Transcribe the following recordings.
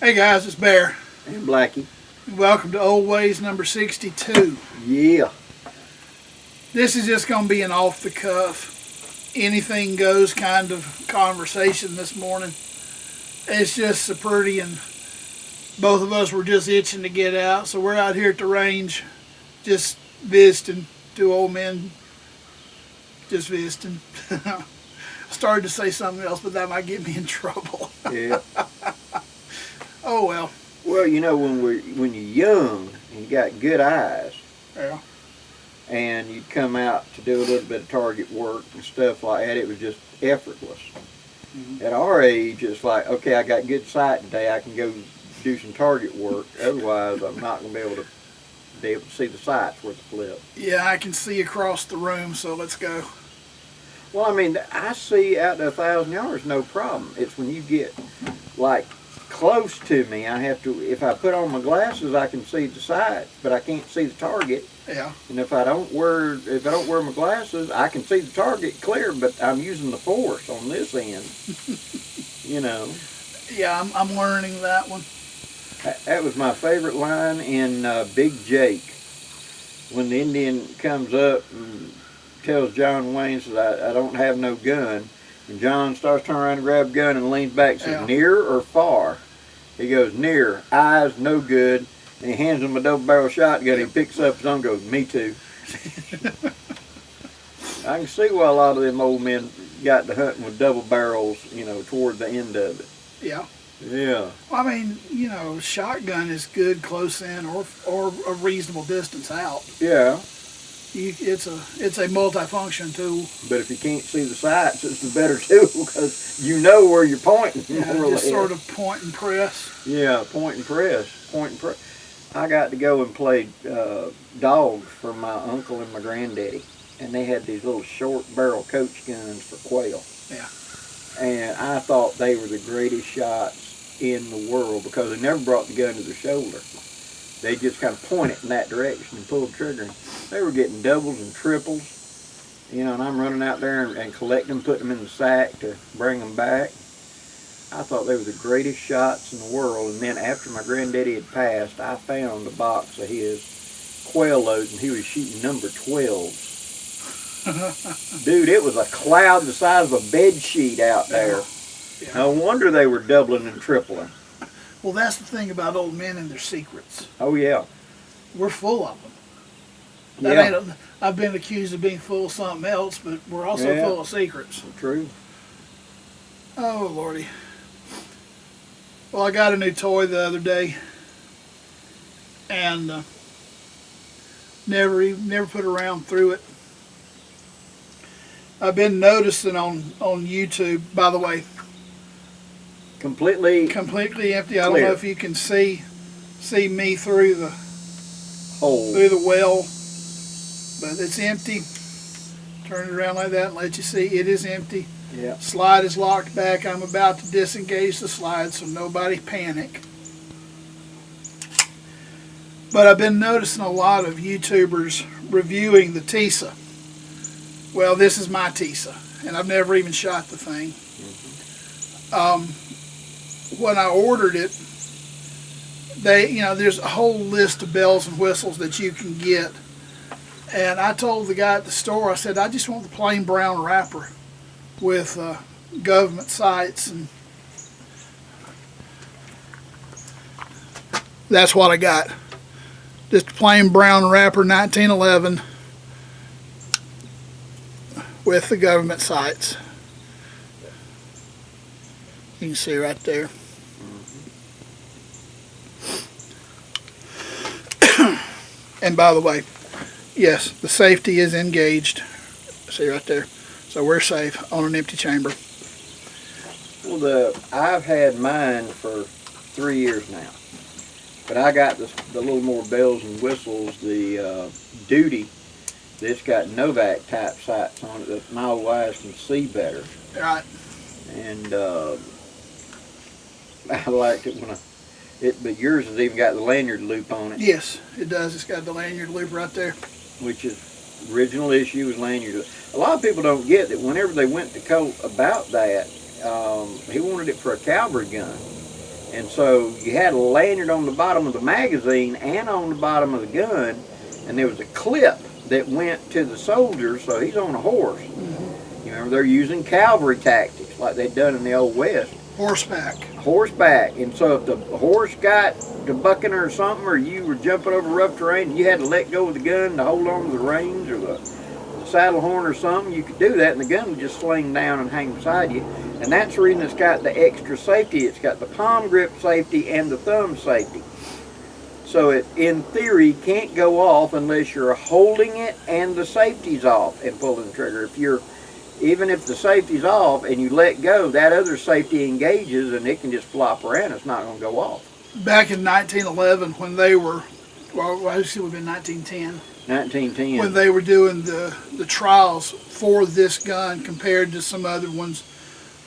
Hey guys, it's Bear. And Blackie. Welcome to Old Wayz number 62. Yeah. This is just going to be an off-the-cuff, anything goes kind of conversation this morning. It's just so pretty, and both of us were just itching to get out, so we're out here at the range just visiting. Two old men just visiting. I started to say something else, but that might get me in trouble. Yeah. Oh well. Well, you know, when you're young and you got good eyes, Yeah. and you'd come out to do a little bit of target work and stuff like that, it was just effortless. Mm-hmm. At our age, it's like, okay, I got good sight today, I can go do some target work. Otherwise, I'm not going to be able to see the sights worth the flip. Yeah, I can see across the room, so let's go. Well, I mean, I see out to 1,000 yards, no problem. It's when you get like close to me, I have to. If I put on my glasses, I can see the sight, but I can't see the target. Yeah. And if I don't wear my glasses, I can see the target clear, but I'm using the force on this end. You know. Yeah, I'm learning that one. That was my favorite line in Big Jake, when the Indian comes up and tells John Wayne, says, I don't have no gun. And John starts turning around to grab a gun and leans back and says, yeah. Near or far? He goes, near. Eyes, no good. And he hands him a double-barrel shotgun. He picks up his own and goes, me too. I can see why a lot of them old men got to hunting with double barrels, you know, toward the end of it. Yeah. Yeah. Well, I mean, you know, shotgun is good close in or a reasonable distance out. Yeah. It's a multifunction tool. But if you can't see the sights, it's the better tool because you know where you're pointing. Yeah, just sort of point and press. Yeah, point and press. Point and press. I got to go and play dog for my uncle and my granddaddy, and they had these little short barrel coach guns for quail. Yeah. And I thought they were the greatest shots in the world because they never brought the gun to their shoulder. They just kind of point it in that direction and pull the trigger. They were getting doubles and triples, you know, and I'm running out there and collecting them, putting them in the sack to bring them back. I thought they were the greatest shots in the world. And then after my granddaddy had passed, I found a box of his quail loads, and he was shooting number 12s. Dude, it was a cloud the size of a bed sheet out there. Yeah. No wonder they were doubling and tripling. Well, that's the thing about old men and their secrets. Oh, yeah. We're full of them. I've been accused of being full of something else, but we're also full of secrets. True. Oh, Lordy. Well, I got a new toy the other day, and never put around through it. I've been noticing on YouTube, by the way, completely empty. I clear. don't know if you can see me through the hole, through the well, but it's empty. Turn it around like that and let you see it is empty. Yeah. Slide is locked back. I'm about to disengage the slide, so nobody panic. But I've been noticing a lot of YouTubers reviewing the Tisa. Well, this is my Tisa, and I've never even shot the thing. Mm-hmm. When I ordered it, there's a whole list of bells and whistles that you can get. And I told the guy at the store, I said, I just want the plain brown wrapper with government sites, and that's what I got. Just a plain brown wrapper, 1911, with the government sites. You can see right there. And by the way, yes, the safety is engaged. See right there. So we're safe on an empty chamber. Well, I've had mine for 3 years now, but I got the little more bells and whistles. The Duty, that's got Novak type sights on it that my old eyes can see better. Right. And I liked it when but yours has even got the lanyard loop on it. Yes, it does. It's got the lanyard loop right there. Which is original issue was lanyard loop. A lot of people don't get that whenever they went to Colt about that, he wanted it for a cavalry gun. And so you had a lanyard on the bottom of the magazine and on the bottom of the gun, and there was a clip that went to the soldier, so he's on a horse. You remember, they're using cavalry tactics like they'd done in the Old West. Horseback. And so if the horse got to bucking or something, or you were jumping over rough terrain, you had to let go of the gun to hold on to the reins or the saddle horn or something, you could do that, and the gun would just sling down and hang beside you. And that's the reason it's got the extra safety. It's got the palm grip safety and the thumb safety. So it, in theory, can't go off unless you're holding it and the safety's off and pulling the trigger. Even if the safety's off and you let go, that other safety engages and it can just flop around. It's not going to go off. Back in 1911, when they were, well, I guess it would have been 1910. 1910. When they were doing the trials for this gun compared to some other ones,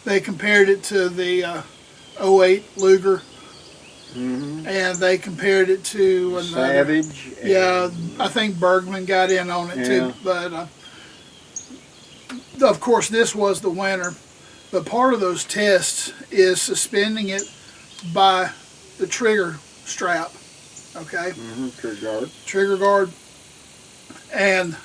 they compared it to the 08 Luger. And they compared it to another, Savage. Yeah, I think Bergman got in on it too. But of course, this was the winner. But part of those tests is suspending it by the trigger strap. Okay. Trigger guard. And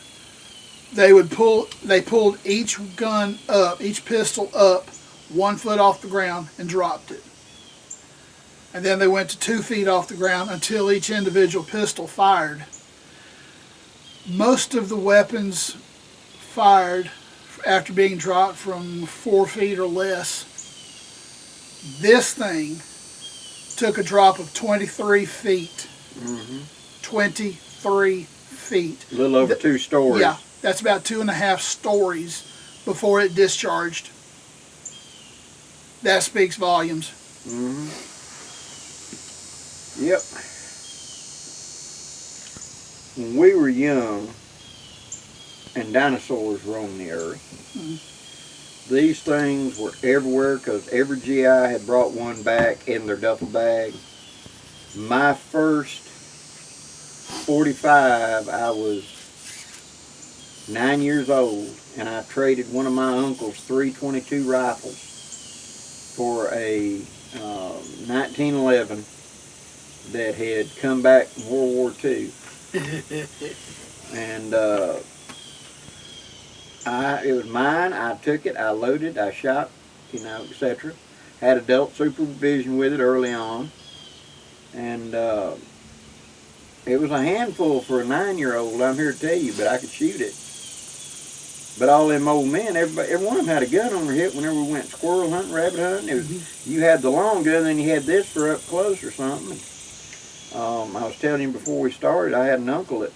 they pulled each gun up, each pistol up 1 foot off the ground and dropped it. And then they went to 2 feet off the ground until each individual pistol fired. Most of the weapons fired after being dropped from 4 feet or less. This thing took a drop of 23 feet. 23 feet. A little over 2 stories. Yeah, that's about 2.5 stories before it discharged. That speaks volumes. Yep. When we were young and dinosaurs roamed the earth, these things were everywhere because every GI had brought one back in their duffel bag. My first 45, I was 9 years old, and I traded one of my uncle's .322 rifles for a 1911 that had come back from World War II. And it was mine. I took it, I loaded, I shot, etc. Had adult supervision with it early on. And it was a handful for a 9-year-old, I'm here to tell you, but I could shoot it. But all them old men, every one of them had a gun on their hip whenever we went squirrel hunting, rabbit hunting. It was, you had the long gun, then you had this for up close or something. I was telling him before we started, I had an uncle that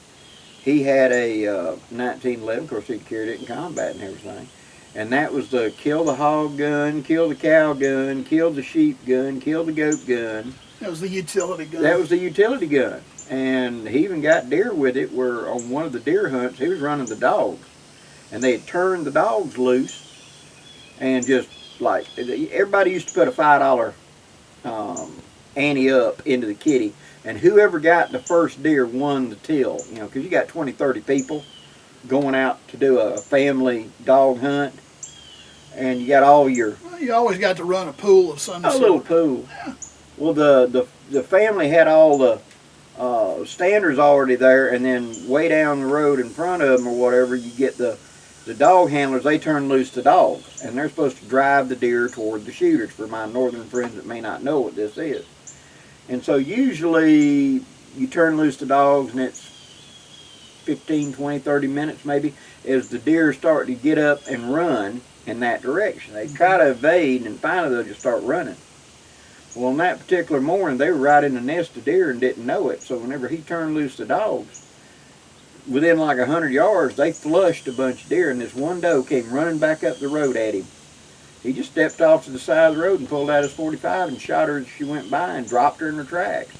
he had a 1911, of course he'd carried it in combat and everything. And that was the kill the hog gun, kill the cow gun, kill the sheep gun, kill the goat gun. That was the utility gun. That was the utility gun. And he even got deer with it, where on one of the deer hunts, he was running the dogs. And they had turned the dogs loose, and just like, everybody used to put a $5 ante up into the kitty, and whoever got the first deer won the till, because you got 20, 30 people going out to do a family dog hunt, and you got all your... Well, you always got to run a pool of some sort. A little pool. Yeah. Well, the family had all the standards already there, and then way down the road in front of them or whatever, you get the dog handlers. They turn loose the dogs, and they're supposed to drive the deer toward the shooters, for my northern friends that may not know what this is. And so usually you turn loose the dogs, and it's 15, 20, 30 minutes maybe, as the deer start to get up and run in that direction. They try to evade, and finally they'll just start running. Well, on that particular morning, they were right in the nest of deer and didn't know it. So whenever he turned loose the dogs, within like 100 yards, they flushed a bunch of deer, and this one doe came running back up the road at him. He just stepped off to the side of the road and pulled out his .45 and shot her as she went by and dropped her in her tracks,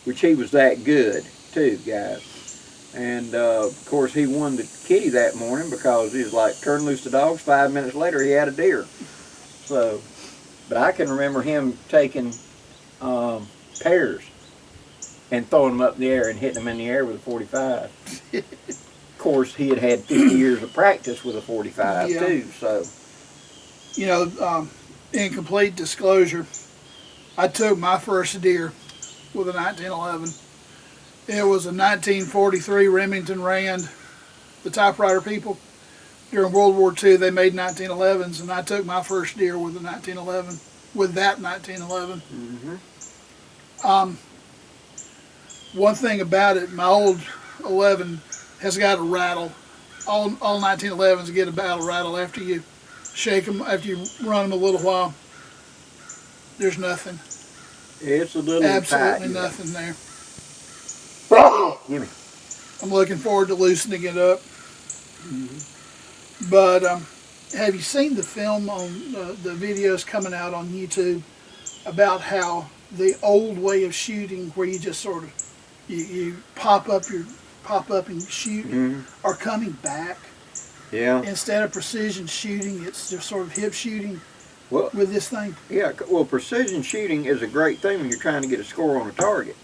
which he was that good too, guys. And of course, he won the kitty that morning because he was like, turn loose the dogs. 5 minutes later, he had a deer. So, but I can remember him taking pears and throwing them up in the air and hitting them in the air with a .45. Of course, he had had 50 years of practice with a .45 too. So, in complete disclosure, I took my first deer with a 1911. It was a 1943 Remington Rand. The typewriter people, during World War II, they made 1911s, and I took my first deer with a 1911, with that 1911. One thing about it, my old 11 has got a rattle. All 1911s get about a rattle after you shake them, after you run them a little while. There's nothing. It's a little absolutely tight, nothing there. Give me. I'm looking forward to loosening it up. But have you seen the film on the videos coming out on YouTube about how the old way of shooting, where you just sort of you pop up and shoot, are coming back? Yeah. Instead of precision shooting, it's just sort of hip shooting with this thing. Yeah. Well, precision shooting is a great thing when you're trying to get a score on a target.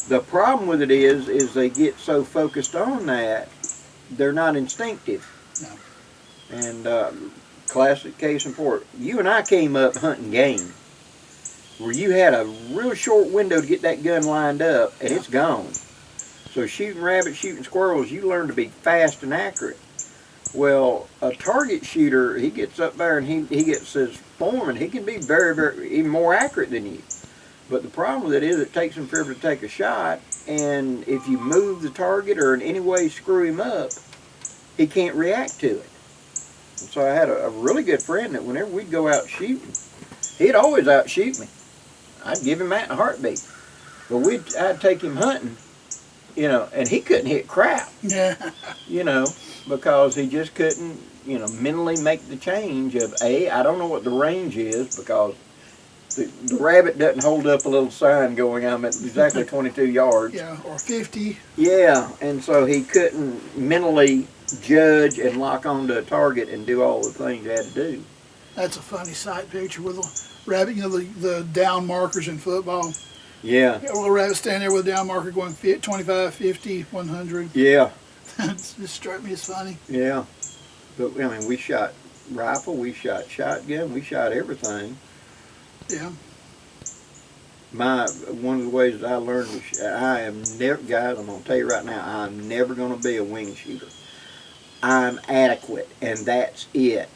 The problem with it is they get so focused on that, they're not instinctive. No. And classic case in point, you and I came up hunting game, where you had a real short window to get that gun lined up, and it's gone. So shooting rabbits, shooting squirrels, you learn to be fast and accurate. Well, a target shooter, he gets up there and he gets his form, and he can be very, very, even more accurate than you. But the problem with it is it takes him forever to take a shot, and if you move the target or in any way screw him up, he can't react to it. And so I had a really good friend that whenever we'd go out shooting, he'd always outshoot me. I'd give him that in a heartbeat. But I'd take him hunting, and he couldn't hit crap. Yeah. Because he just couldn't, mentally make the change of, I don't know what the range is, because the rabbit doesn't hold up a little sign going, I'm at exactly 22 yards. Yeah, or 50. Yeah, and so he couldn't mentally judge and lock onto a target and do all the things he had to do. That's a funny sight picture with a rabbit, the down markers in football. Yeah. A little rabbit standing there with a down marker going 25, 50, 100. Yeah. It just struck me as funny. Yeah. But, we shot rifle, we shot shotgun, we shot everything. Yeah. One of the ways that I learned I am never, guys, I'm going to tell you right now, I'm never going to be a wing shooter. I'm adequate, and that's it.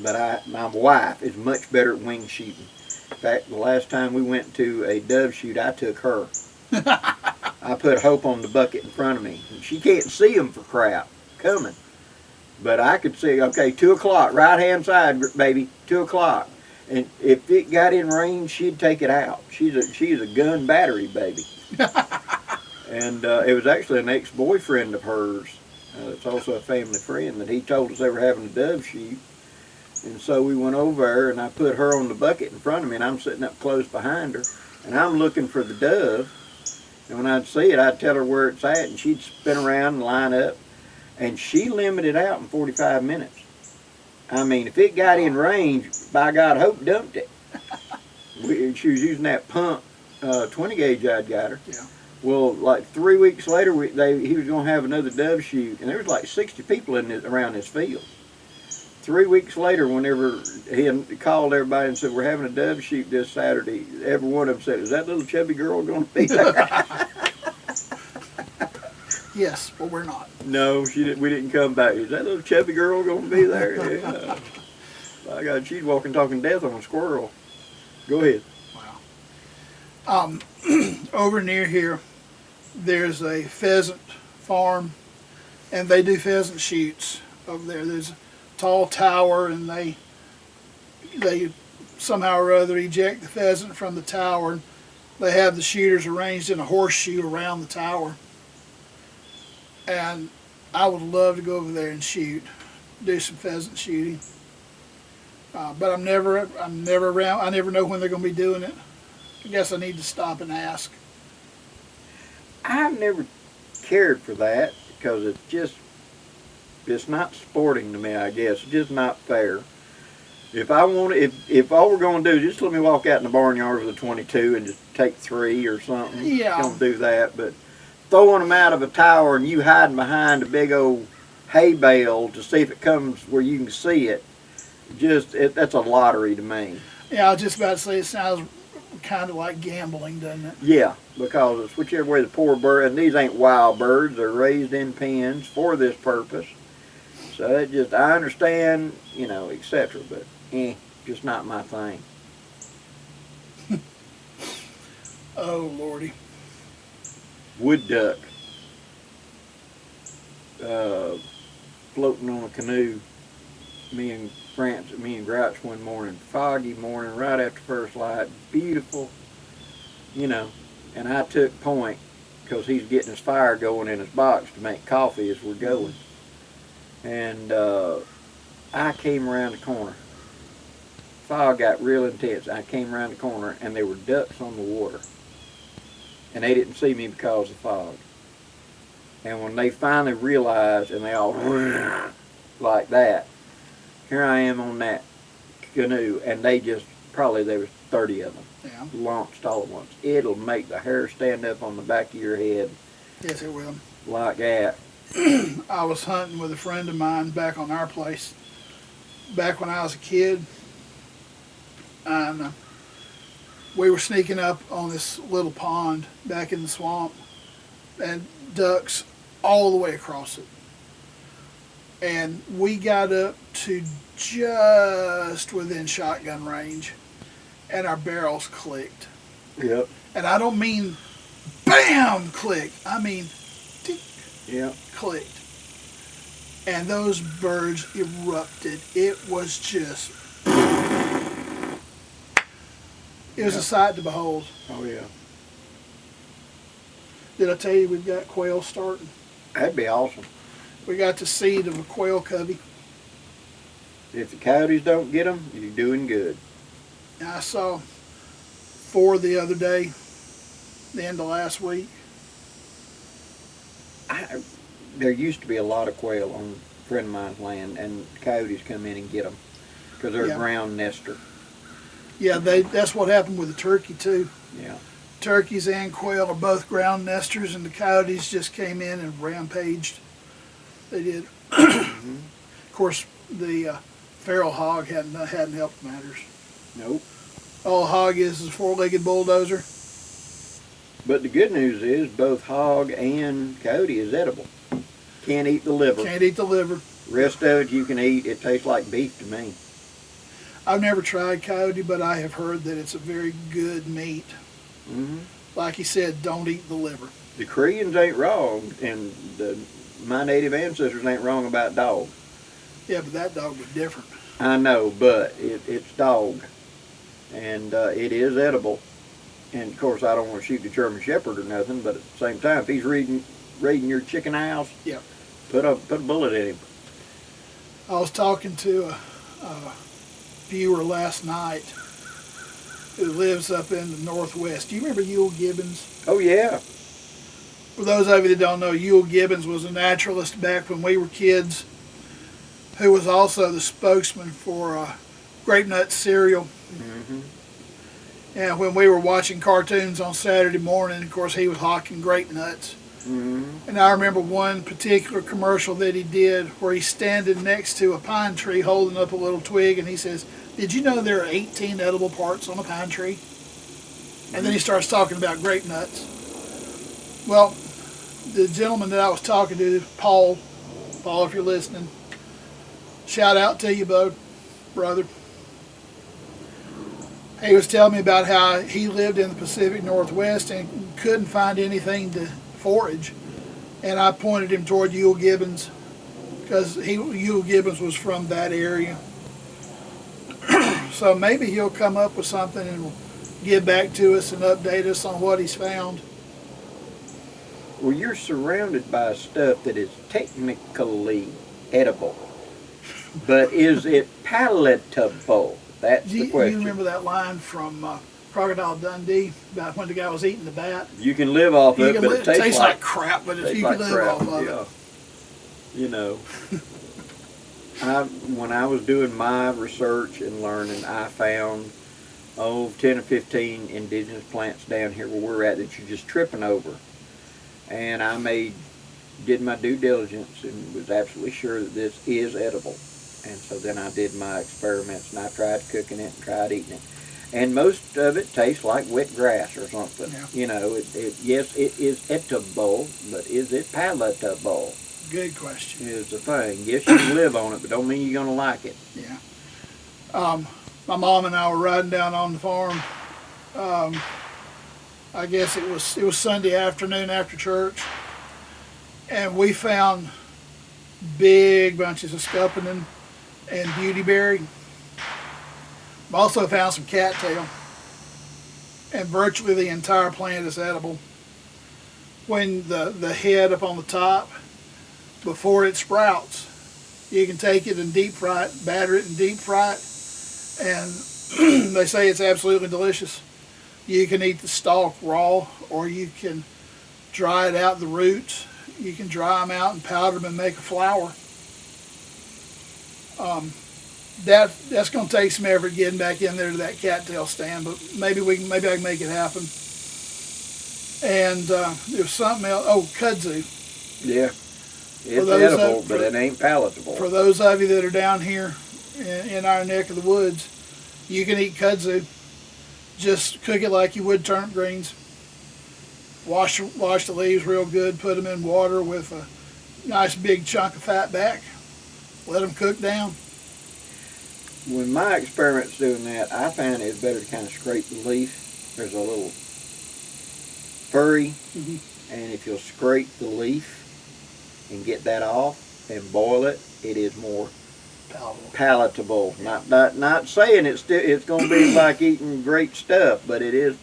But my wife is much better at wing shooting. In fact, the last time we went to a dove shoot, I took her. I put Hope on the bucket in front of me. She can't see them for crap coming. But I could see, okay, 2 o'clock, right-hand side, baby, 2 o'clock. And if it got in range, she'd take it out. She's a gun battery baby. And it was actually an ex-boyfriend of hers. It's also a family friend that he told us they were having a dove shoot. And so we went over there, and I put her on the bucket in front of me, and I'm sitting up close behind her, and I'm looking for the dove. And when I'd see it, I'd tell her where it's at, and she'd spin around and line up. And she limited out in 45 minutes. If it got in range, by God, Hope dumped it. She was using that pump 20 gauge I'd got her. Yeah. Well, like 3 weeks later, he was going to have another dove shoot, and there was like 60 people around this field. 3 weeks later, whenever he had called everybody and said, we're having a dove shoot this Saturday, every one of them said, is that little chubby girl going to be there? Yes, but we're not. No, we didn't come back. Is that little chubby girl going to be there? Yeah. My God, she's walking, talking death on a squirrel. Go ahead. Wow. Over near here, there's a pheasant farm, and they do pheasant shoots over there. There's a tall tower, and they somehow or other eject the pheasant from the tower, and they have the shooters arranged in a horseshoe around the tower. And I would love to go over there and do some pheasant shooting. But I'm never around. I never know when they're going to be doing it. I guess I need to stop and ask. I've never cared for that because it's not sporting to me, I guess. It's just not fair. If all we're going to do is just let me walk out in the barnyard with a 22 and just take 3 or something. Yeah. Don't do that, but throwing them out of a tower and you hiding behind a big old hay bale to see if it comes where you can see it, that's a lottery to me. Yeah, I was just about to say it sounds kind of like gambling, doesn't it? Yeah, because it's whichever way the poor bird, and these ain't wild birds, they're raised in pens for this purpose. So it just, I understand, you know, etc. But just not my thing. Oh, Lordy. Wood duck. Floating on a canoe. Me and Grouch one morning, foggy morning, right after first light, beautiful, you know, and I took point because he's getting his fire going in his box to make coffee as we're going. And I came around the corner. Fog got real intense. I came around the corner and there were ducks on the water. And they didn't see me because of fog. And when they finally realized, and they all like that, here I am on that canoe, and they just, probably there was 30 of them. Yeah. Launched all at once. It'll make the hair stand up on the back of your head. Yes, it will. Like that. I was hunting with a friend of mine back on our place, back when I was a kid, and we were sneaking up on this little pond back in the swamp, and ducks all the way across it. And we got up to just within shotgun range, and our barrels clicked. Yep. And I don't mean BAM clicked. I mean tick, Yep. clicked. And those birds erupted. It was just, it was a sight to behold. Oh, yeah. Did I tell you we've got quail starting? That'd be awesome. We got the seed of a quail covey. If the coyotes don't get them, you're doing good. And I saw 4 the other day, the end of last week. There used to be a lot of quail on a friend of mine's land, and coyotes come in and get them because they're a ground nester. Yeah, that's what happened with the turkey too. Yeah. Turkeys and quail are both ground nesters, and the coyotes just came in and rampaged. They did. Mm-hmm. Of course, the feral hog hadn't helped matters. Nope. All a hog is a 4-legged bulldozer. But the good news is both hog and coyote is edible. Can't eat the liver. Can't eat the liver. Rest of it you can eat. It tastes like beef to me. I've never tried coyote, but I have heard that it's a very good meat. Mm-hmm. Like he said, don't eat the liver. The Koreans ain't wrong, and my native ancestors ain't wrong about dog. Yeah, but that dog was different. I know, but it's dog, and it is edible. And of course, I don't want to shoot the German Shepherd or nothing, but at the same time, if he's raiding your chicken house, Yep. put a bullet in him. I was talking to a viewer last night who lives up in the Northwest. Do you remember Yule Gibbons? Oh yeah. For those of you that don't know, Yule Gibbons was a naturalist back when we were kids, who was also the spokesman for Grape Nut cereal. Mm-hmm. And when we were watching cartoons on Saturday morning, of course, he was hawking grape nuts. Mm-hmm. And I remember one particular commercial that he did where he's standing next to a pine tree holding up a little twig, and he says, "Did you know there are 18 edible parts on a pine tree?" And then he starts talking about grape nuts. Well, the gentleman that I was talking to, Paul, if you're listening, shout out to you, brother. He was telling me about how he lived in the Pacific Northwest and couldn't find anything to forage. And I pointed him toward Yule Gibbons because Yule Gibbons was from that area. So maybe he'll come up with something and will get back to us and update us on what he's found. Well, you're surrounded by stuff that is technically edible, but is it palatable? That's the question. You remember that line from Crocodile Dundee about when the guy was eating the bat? You can live off of it, but it tastes like crap, but if you can live off of it. You know, when I was doing my research and learning, I found 10 or 15 indigenous plants down here where we're at that you're just tripping over. And I did my due diligence and was absolutely sure that this is edible. And so then I did my experiments and I tried cooking it and tried eating it. And most of it tastes like wet grass or something. Yeah. You know, yes, it is eatable, but is it palatable? Good question. Is the thing. Yes, you can live on it, but don't mean you're going to like it. Yeah. My mom and I were riding down on the farm. I guess it was Sunday afternoon after church, and we found big bunches of scuppernong and beautyberry. We also found some cattail, and virtually the entire plant is edible. When the head up on the top, before it sprouts, you can take it and deep fry it, batter it and deep fry it, and they say it's absolutely delicious. You can eat the stalk raw, or you can dry it out, the roots. You can dry them out and powder them and make a flour. That's going to take some effort getting back in there to that cattail stand, but maybe I can make it happen. And there's something else. Oh, kudzu. Yeah, it's edible, but it ain't palatable. For those of you that are down here in our neck of the woods, you can eat kudzu. Just cook it like you would turnip greens. Wash the leaves real good. Put them in water with a nice big chunk of fat back. Let them cook down. When my experiments doing that, I found it's better to kind of scrape the leaf. There's a little furry, and if you'll scrape the leaf and get that off and boil it, it is more palatable. Not saying it's going to be like eating great stuff, but it is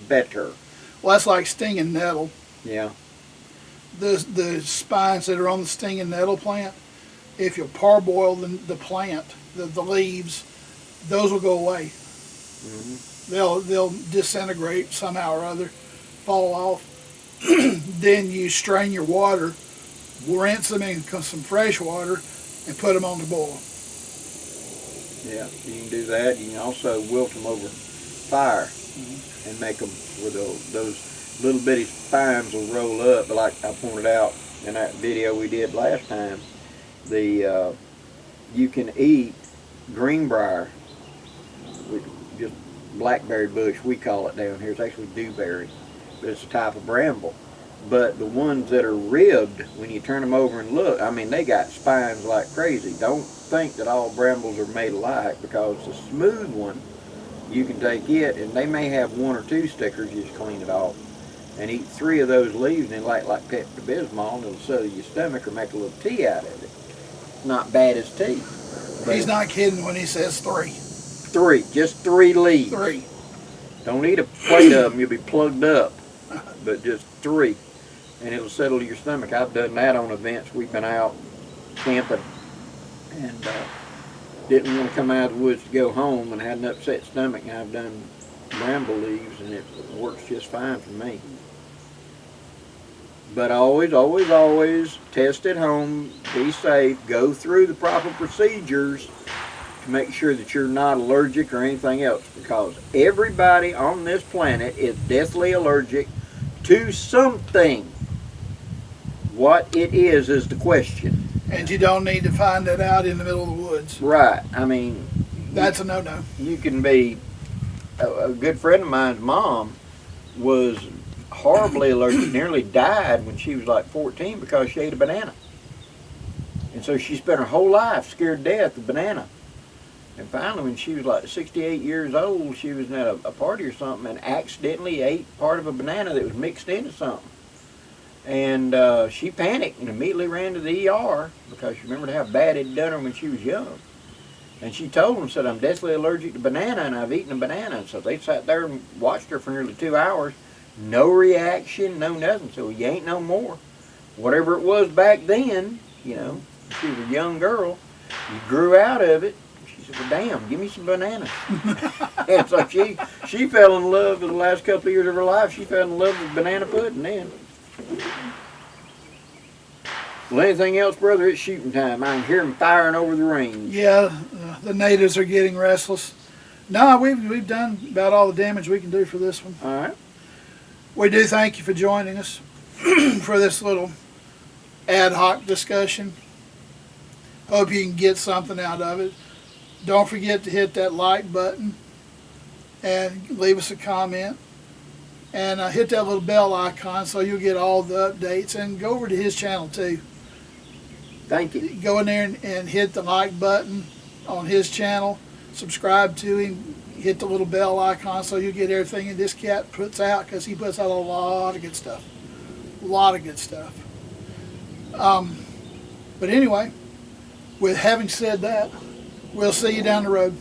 better. Well, that's like stinging nettle. Yeah. The spines that are on the stinging nettle plant, if you parboil the plant, the leaves, those will go away. They'll disintegrate somehow or other, fall off. Then you strain your water, rinse them in some fresh water, and put them on the boil. Yeah, you can do that. You can also wilt them over fire and make them where those little bitty spines will roll up. But like I pointed out in that video we did last time, you can eat greenbrier, just blackberry bush we call it down here. It's actually dewberry, but it's a type of bramble. But the ones that are ribbed, when you turn them over and look, I mean, they got spines like crazy. Don't think that all brambles are made alike, because the smooth one, you can take it, and they may have 1 or 2 stickers. You just clean it off and eat 3 of those leaves, and like Pepto-Bismol, and it'll settle your stomach or make a little tea out of it. Not bad as tea. He's not kidding when he says 3. 3, just 3 leaves. 3. Don't eat a plate of them, you'll be plugged up. But just 3, and it'll settle your stomach. I've done that on events. We've been out camping and didn't want to come out of the woods to go home and had an upset stomach, and I've done bramble leaves, and it works just fine for me. But always test at home, be safe, go through the proper procedures to make sure that you're not allergic or anything else, because everybody on this planet is deathly allergic to something. What it is the question. And you don't need to find that out in the middle of the woods. Right. I mean, that's a no-no. You can be, a good friend of mine's mom was horribly allergic, nearly died when she was like 14 because she ate a banana. And so she spent her whole life scared to death of banana. And finally, when she was like 68 years old, she was at a party or something and accidentally ate part of a banana that was mixed into something. And she panicked and immediately ran to the ER because she remembered how bad it had done her when she was young. And she told them, said, I'm deathly allergic to banana and I've eaten a banana. And so they sat there and watched her for nearly 2 hours. No reaction, no nothing. So you ain't no more. Whatever it was back then, you know, she was a young girl, you grew out of it. She said, well, damn, give me some bananas. And so she fell in love with the last couple of years of her life. She fell in love with banana pudding then. Well, anything else, brother? It's shooting time. I can hear them firing over the range. Yeah, the natives are getting restless. No, we've done about all the damage we can do for this one. All right. We do thank you for joining us for this little ad hoc discussion. Hope you can get something out of it. Don't forget to hit that like button and leave us a comment. And hit that little bell icon so you'll get all the updates. And go over to his channel too. Thank you. Go in there and hit the like button on his channel. Subscribe to him. Hit the little bell icon so you'll get everything that this cat puts out, because he puts out a lot of good stuff. A lot of good stuff. But anyway, with having said that, we'll see you down the road.